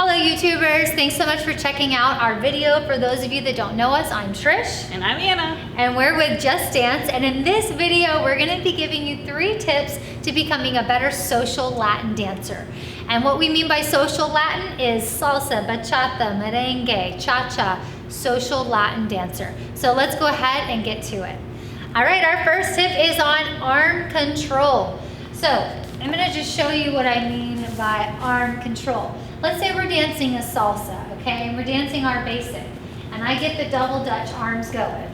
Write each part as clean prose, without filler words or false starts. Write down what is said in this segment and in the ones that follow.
Hello YouTubers, thanks so much for checking out our video. For those of you that don't know us, I'm Trish. And I'm Anna. And we're with Just Dance, and in this video we're going to be giving you 3 tips to becoming a better social Latin dancer. And what we mean by social Latin is salsa, bachata, merengue, cha-cha, social Latin dancer. So let's go ahead and get to it. Alright, our first tip is on arm control. So I'm going to just show you what I mean by arm control. Let's say we're dancing a salsa, okay, and we're dancing our basic, and I get the double Dutch arms going.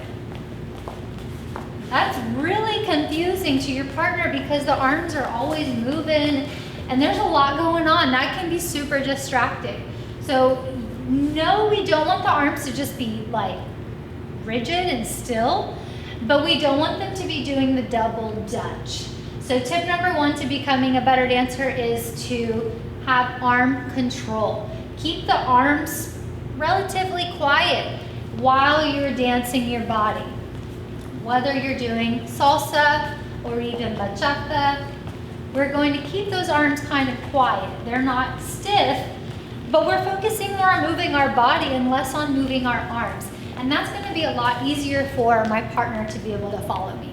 That's really confusing to your partner because the arms are always moving and there's a lot going on. That can be super distracting. So no, we don't want the arms to just be like rigid and still, but we don't want them to be doing the double Dutch. So tip number 1 to becoming a better dancer is to have arm control. Keep the arms relatively quiet while you're dancing your body. Whether you're doing salsa or even bachata, we're going to keep those arms kind of quiet. They're not stiff, but we're focusing more on moving our body and less on moving our arms. And that's going to be a lot easier for my partner to be able to follow me.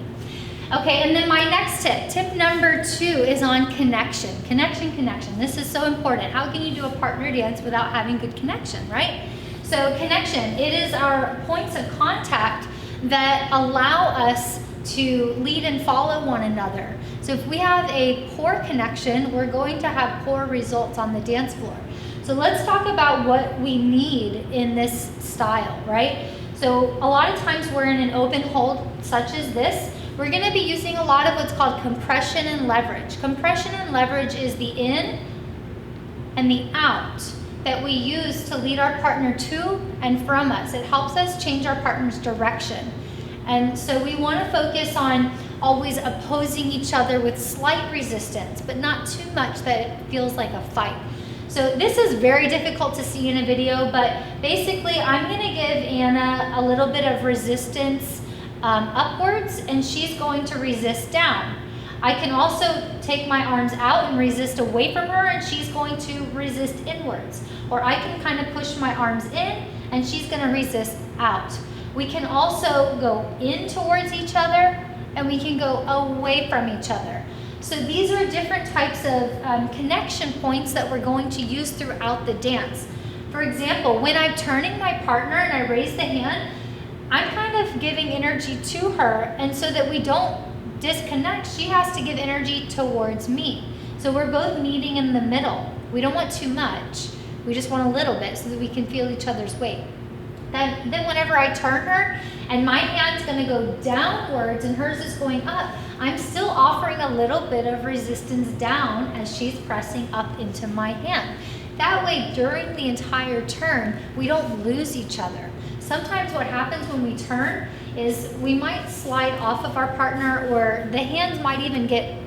Okay, and then my next tip, tip number 2 is on connection. Connection. This is so important. How can you do a partner dance without having good connection, right? So connection, it is our points of contact that allow us to lead and follow one another. So if we have a poor connection, we're going to have poor results on the dance floor. So let's talk about what we need in this style, right? So a lot of times we're in an open hold such as this. We're going to be using a lot of what's called compression and leverage. Compression and leverage is the in and the out that we use to lead our partner to and from us. It helps us change our partner's direction. And so we want to focus on always opposing each other with slight resistance, but not too much that it feels like a fight. So this is very difficult to see in a video, but basically I'm going to give Anna a little bit of resistance upwards, and she's going to resist down. I can also take my arms out and resist away from her, and she's going to resist inwards. Or I can kind of push my arms in, and she's going to resist out. We can also go in towards each other, and we can go away from each other. So these are different types of connection points that we're going to use throughout the dance. For example, when I'm turning my partner and I raise the hand, I'm kind of giving energy to her, and so that we don't disconnect, she has to give energy towards me. So we're both meeting in the middle. We don't want too much. We just want a little bit so that we can feel each other's weight. Then whenever I turn her and my hand's going to go downwards and hers is going up, I'm still offering a little bit of resistance down as she's pressing up into my hand. That way, during the entire turn, we don't lose each other. Sometimes what happens when we turn is we might slide off of our partner, or the hands might even get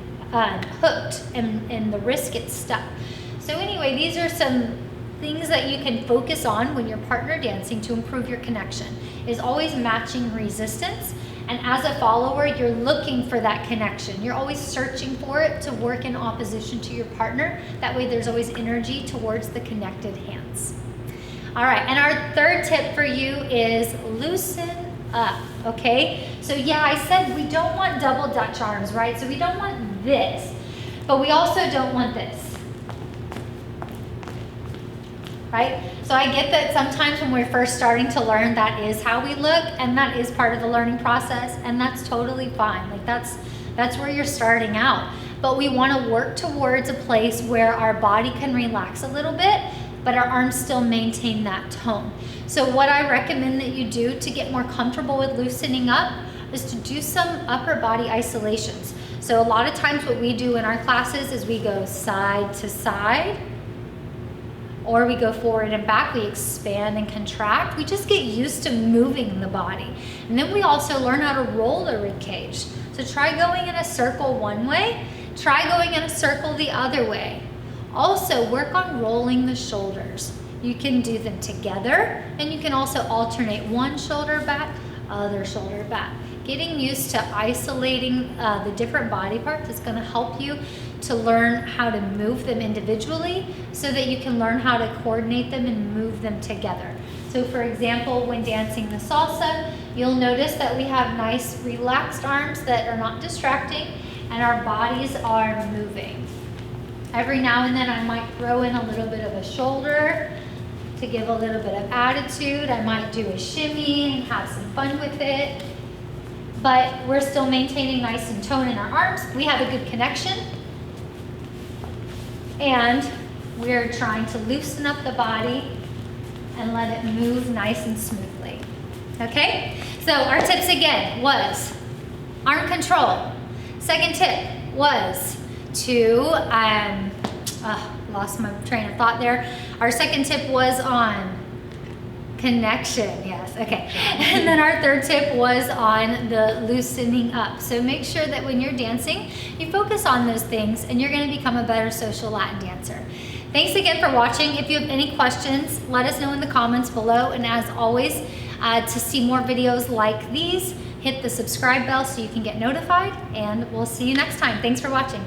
hooked and the wrist gets stuck. So anyway, these are some things that you can focus on when you're partner dancing to improve your connection, is always matching resistance. And as a follower, you're looking for that connection. You're always searching for it to work in opposition to your partner. That way there's always energy towards the connected hands. All right, and our third tip for you is loosen up, okay? So yeah, I said we don't want double Dutch arms, right? So we don't want this, but we also don't want this, right? So I get that sometimes when we're first starting to learn, that is how we look, and that is part of the learning process, and that's totally fine. Like that's where you're starting out. But we want to work towards a place where our body can relax a little bit, but our arms still maintain that tone. So what I recommend that you do to get more comfortable with loosening up is to do some upper body isolations. So a lot of times what we do in our classes is we go side to side, or we go forward and back, we expand and contract. We just get used to moving the body. And then we also learn how to roll the rib cage. So try going in a circle one way, try going in a circle the other way. Also work on rolling the shoulders. You can do them together, and you can also alternate one shoulder back, other shoulder back. Getting used to isolating the different body parts is going to help you to learn how to move them individually so that you can learn how to coordinate them and move them together. So for example, when dancing the salsa, you'll notice that we have nice relaxed arms that are not distracting and our bodies are moving. Every now and then I might throw in a little bit of a shoulder to give a little bit of attitude. I might do a shimmy and have some fun with it. But we're still maintaining nice and tone in our arms. We have a good connection. And we're trying to loosen up the body and let it move nice and smoothly. Okay? So our tips again was arm control. Second tip was to, lost my train of thought there. Our second tip was on connection, yes, okay. And then our third tip was on the loosening up. So make sure that when you're dancing, you focus on those things and you're gonna become a better social Latin dancer. Thanks again for watching. If you have any questions, let us know in the comments below. And as always, to see more videos like these, hit the subscribe bell so you can get notified, and we'll see you next time. Thanks for watching.